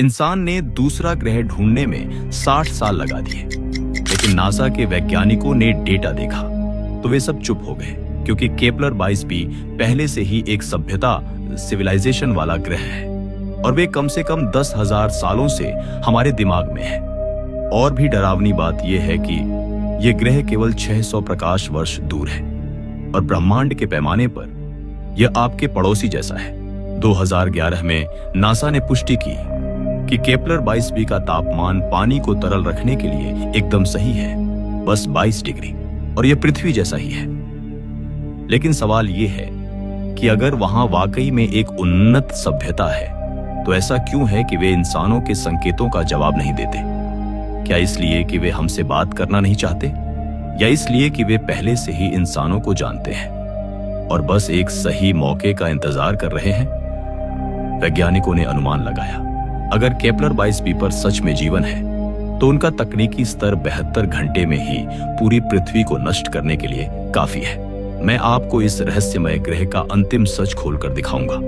इंसान ने दूसरा ग्रह ढूंढने में 60 साल लगा दिए, लेकिन नासा के वैज्ञानिकों ने डेटा देखा तो वे सब चुप हो गए, क्योंकि केपलर 22b पहले से ही एक सभ्यता सिविलाइजेशन वाला ग्रह है और वे कम से कम 10,000 सालों से हमारे दिमाग में है। और भी डरावनी बात यह है कि यह ग्रह केवल 600 प्रकाश वर्ष दूर है और ब्रह्मांड के पैमाने पर यह आपके पड़ोसी जैसा है। 2011 में नासा ने पुष्टि की कि केपलर 22b का तापमान पानी को तरल रखने के लिए एकदम सही है, बस 22 डिग्री, और यह पृथ्वी जैसा ही है। लेकिन सवाल यह है कि अगर वहां वाकई में एक उन्नत सभ्यता है तो ऐसा क्यों है कि वे इंसानों के संकेतों का जवाब नहीं देते? क्या इसलिए कि वे हमसे बात करना नहीं चाहते, या इसलिए कि वे पहले से ही इंसानों को जानते हैं और बस एक सही मौके का इंतजार कर रहे हैं? वैज्ञानिकों ने अनुमान लगाया, अगर केपलर 22b पर सच में जीवन है तो उनका तकनीकी स्तर 72 घंटे में ही पूरी पृथ्वी को नष्ट करने के लिए काफी है। मैं आपको इस रहस्यमय ग्रह का अंतिम सच खोलकर दिखाऊंगा।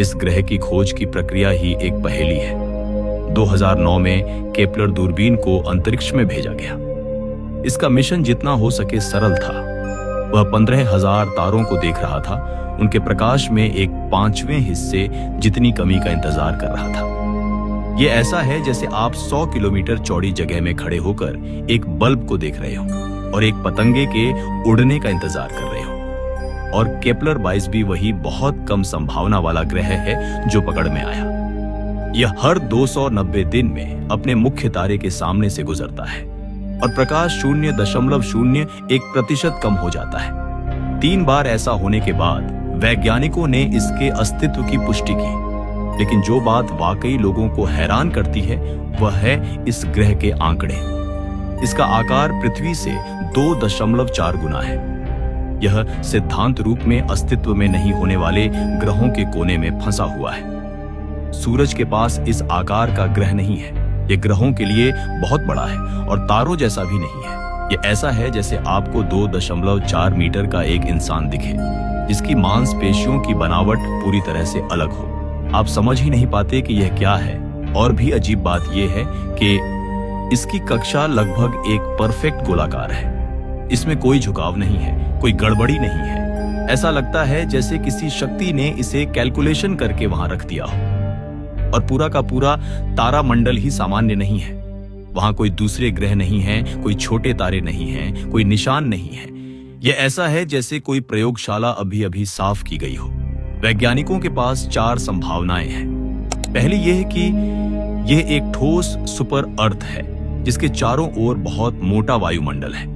इस ग्रह की खोज की प्रक्रिया ही एक पहेली है। 2009 में केपलर दूरबीन को अंतरिक्ष में भेजा गया। इसका मिशन जितना हो सके सरल था। वह 15,000 तारों को देख रहा था, उनके प्रकाश में एक 5वें हिस्से जितनी कमी का इंतजार कर रहा था। यह ऐसा है जैसे आप 100 किलोमीटर चौड़ी जगह में खड़े होकर एक बल्ब को देख रहे हो और एक पतंगे के उड़ने का इंतजार कर रहे हो। और केपलर 22b वही बहुत कम संभावना वाला ग्रह है जो पकड़ में आया। यह हर 290 दिन में अपने मुख्य तारे के सामने से गुजरता है और प्रकाश 0.01% कम हो जाता है। 3 बार ऐसा होने के बाद वैज्ञानिकों ने इसके अस्तित्व की पुष्टि की। लेकिन जो बात वाकई लोगों को हैरान करती है वह है इस ग्रह के आंकड़े। इसका आकार पृथ्वी से 2.4 गुना है। यह सिद्धांत रूप में अस्तित्व में नहीं होने वाले ग्रहों के कोने में फंसा हुआ है। सूरज के पास इस आकार का ग्रह नहीं है। यह ग्रहों के लिए बहुत बड़ा है और तारों जैसा भी नहीं है। यह ऐसा है जैसे आपको 2.4 मीटर का एक इंसान दिखे, जिसकी मांसपेशियों की बनावट पूरी तरह से अलग हो। आप समझ ही नहीं पाते कि यह क्या है। और भी अजीब बात यह है कि इसकी कक्षा लगभग एक परफेक्ट गोलाकार है। इसमें कोई झुकाव नहीं है, कोई गड़बड़ी नहीं है। ऐसा लगता है जैसे किसी शक्ति ने इसे कैलकुलेशन करके वहां रख दिया हो। और पूरा का पूरा तारामंडल ही सामान्य नहीं है। वहां कोई दूसरे ग्रह नहीं है, कोई छोटे तारे नहीं हैं, कोई निशान नहीं है। यह ऐसा है जैसे कोई प्रयोगशाला अभी अभी साफ की गई हो। वैज्ञानिकों के पास 4 संभावनाएं हैं। पहली यह है कि यह एक ठोस सुपर अर्थ है जिसके चारों ओर बहुत मोटा वायुमंडल है,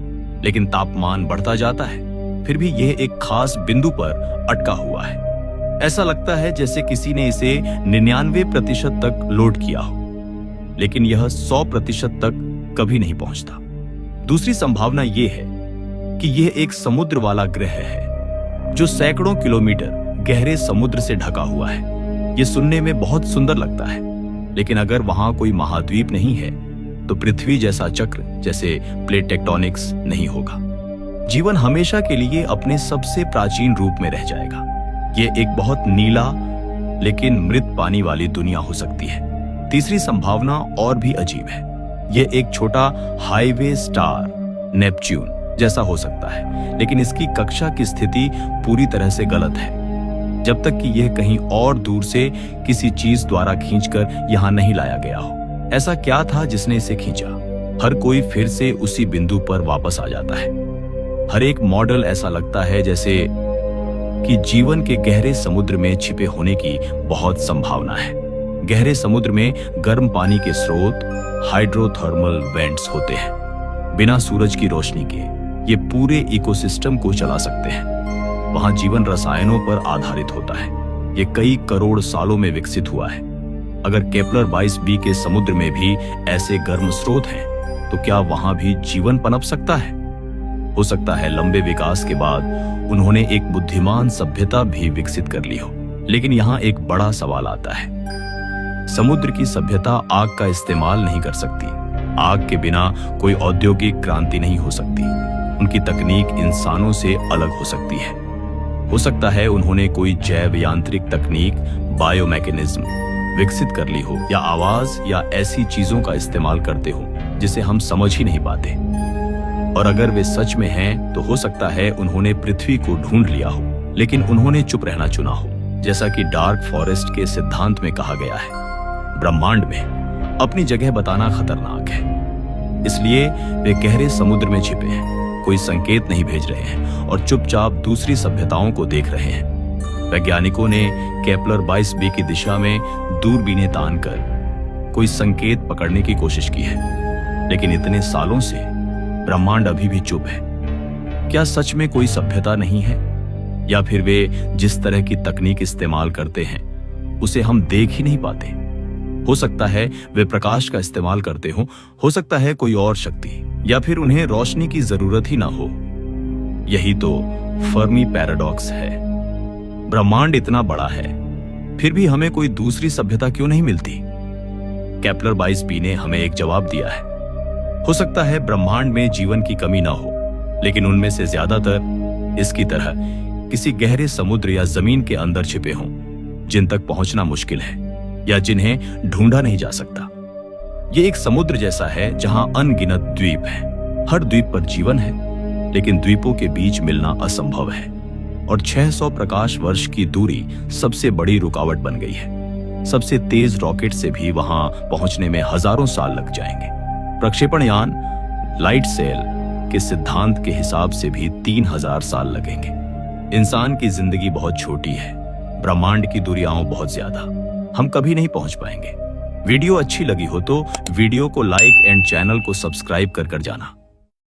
लेकिन तापमान बढ़ता जाता है। फिर भी यह एक खास बिंदु पर अटका हुआ है। ऐसा लगता है जैसे किसी ने इसे 99% तक लोड किया हो, लेकिन यह 100% तक कभी नहीं पहुंचता। दूसरी संभावना यह है कि यह एक समुद्र वाला ग्रह है जो सैकड़ों किलोमीटर गहरे समुद्र से ढका हुआ है। यह सुनने में बहुत सुंदर लगता है, लेकिन अगर वहां कोई महाद्वीप नहीं है तो पृथ्वी जैसा चक्र जैसे प्लेट टेक्टोनिक्स नहीं होगा। जीवन हमेशा के लिए अपने सबसे प्राचीन रूप में रह जाएगा। यह एक बहुत नीला लेकिन मृत पानी वाली दुनिया हो सकती है। तीसरी संभावना और भी अजीब है। यह एक छोटा हाईवे स्टार नेपच्यून जैसा हो सकता है, लेकिन इसकी कक्षा की स्थिति पूरी तरह से गलत है। जब तक कि यह कहीं और दूर से किसी चीज द्वारा खींचकर यहां नहीं लाया गया हो। ऐसा क्या था जिसने इसे खींचा? हर कोई फिर से उसी बिंदु पर वापस आ जाता है। हर एक मॉडल ऐसा लगता है जैसे कि जीवन के गहरे समुद्र में छिपे होने की बहुत संभावना है। गहरे समुद्र में गर्म पानी के स्रोत हाइड्रोथर्मल वेंट्स होते हैं। बिना सूरज की रोशनी के ये पूरे इकोसिस्टम को चला सकते हैं। वहां जीवन रसायनों पर आधारित होता है। ये कई करोड़ सालों में विकसित हुआ है। अगर केपलर 22b के समुद्र में भी ऐसे गर्म स्रोत हैं, तो क्या वहां भी जीवन पनप सकता है? हो सकता है लंबे विकास के बाद उन्होंने एक बुद्धिमान सभ्यता भी विकसित कर ली हो। लेकिन यहाँ एक बड़ा सवाल आता है। समुद्र की सभ्यता आग का इस्तेमाल नहीं कर सकती। आग के बिना कोई औद्योगिक क्रांति नहीं हो सकती। उनकी तकनीक इंसानों से अलग हो सकती है। हो सकता है उन्होंने कोई जैव यांत्रिक तकनीक, बायोमैकेनिज्म विकसित कर ली हो, या आवाज या ऐसी चीजों का इस्तेमाल करते हो जिसे हम समझ ही नहीं पाते। और अगर वे सच में हैं तो हो सकता है उन्होंने पृथ्वी को ढूंढ लिया हो, लेकिन उन्होंने चुप रहना चुना हो। जैसा कि डार्क फॉरेस्ट के सिद्धांत में कहा गया है, ब्रह्मांड में अपनी जगह बताना खतरनाक है, इसलिए वे गहरे समुद्र में छिपे हैं, कोई संकेत नहीं भेज रहे हैं और चुपचाप दूसरी सभ्यताओं को देख रहे हैं। वैज्ञानिकों ने केपलर 22b की दिशा में दूरबीनें तानकर कोई संकेत पकड़ने की कोशिश की है, लेकिन इतने सालों से ब्रह्मांड अभी भी चुप है। क्या सच में कोई सभ्यता नहीं है, या फिर वे जिस तरह की तकनीक इस्तेमाल करते हैं उसे हम देख ही नहीं पाते? हो सकता है वे प्रकाश का इस्तेमाल करते हो सकता है कोई और शक्ति, या फिर उन्हें रोशनी की जरूरत ही ना हो। यही तो फर्मी पैराडॉक्स है। ब्रह्मांड इतना बड़ा है, फिर भी हमें कोई दूसरी सभ्यता क्यों नहीं मिलती? केपलर 22b ने हमें एक जवाब दिया है। हो सकता है ब्रह्मांड में जीवन की कमी ना हो, लेकिन उनमें से ज्यादातर इसकी तरह किसी गहरे समुद्र या जमीन के अंदर छिपे हों, जिन तक पहुंचना मुश्किल है या जिन्हें ढूंढा नहीं जा सकता। ये एक समुद्र जैसा है जहां अनगिनत द्वीप हैं। हर द्वीप पर जीवन है, लेकिन द्वीपों के बीच मिलना असंभव है, और 600 प्रकाश वर्ष की दूरी सबसे बड़ी रुकावट बन गई है। सबसे तेज रॉकेट से भी वहां पहुंचने में हजारों साल लग जाएंगे। प्रक्षेपण यान लाइट सेल के सिद्धांत के हिसाब से भी 3000 साल लगेंगे। इंसान की जिंदगी बहुत छोटी है, ब्रह्मांड की दुनियाओं बहुत ज्यादा, हम कभी नहीं पहुंच पाएंगे। वीडियो अच्छी लगी हो तो वीडियो को लाइक एंड चैनल को सब्सक्राइब कर जाना।